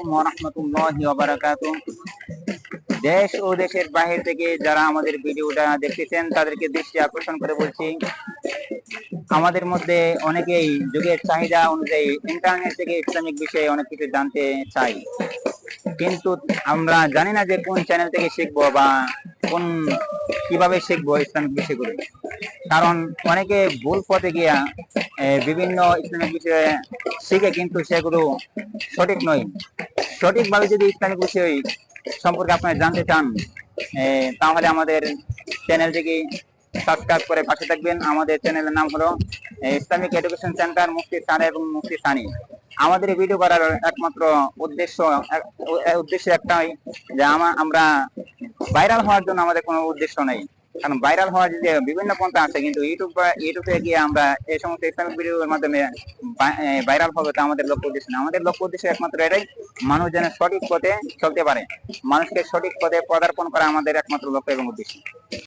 ওয়া বারাকাতুহু। দেশ ও দেশের বাহির থেকে যারা আমাদের ভিডিওটা দেখতেছেন তাদেরকে দৃষ্টি আকর্ষণ করে বলছি, আমাদের মধ্যে অনেকেই যুগের চাহিদা অনুযায়ী ইন্টারনেট থেকে ইসলামিক বিষয়ে অনেক কিছু জানতে চাই, কিন্তু আমরা জানি না যে কোন চ্যানেল থেকে শিখবো বা কোন কিভাবে শিখবো ইসলামিক বিষয়গুলো। কারণ অনেকে ভুল পথে গিয়া বিভিন্ন ইসলামিক বিষয়ে শিখে, কিন্তু সেগুলো সঠিক নয়। সঠিকভাবে যদি ইসলামিক বিষয় সম্পর্কে আপনারা জানতে চান, তাহলে আমাদের চ্যানেলটিকে সাবস্ক্রাইব করে পাশে থাকবেন। আমাদের চ্যানেলের নাম হলো ইসলামিক এডুকেশন সেন্টার মুফতি সানি এবং মুফতি সানি। আমাদের এই ভিডিও করার একমাত্র উদ্দেশ্য একটাই, যে আমরা ভাইরাল হওয়ার জন্য আমাদের কোনো উদ্দেশ্য নেই। কারণ ভাইরাল হওয়ার যে বিভিন্ন পন্থা আছে, কিন্তু ইউটিউবে গিয়ে আমরা এই সমস্ত ইসলামিক ভিডিওর মাধ্যমে ভাইরাল হবে, তা আমাদের লক্ষ্য উদ্দেশ্য না। আমাদের লক্ষ্য উদ্দেশ্য একমাত্র এটাই, মানুষ যেন সঠিক পথে চলতে পারে, মানুষকে সঠিক পথে পদার্পণ করা আমাদের একমাত্র লক্ষ্য এবং উদ্দেশ্য।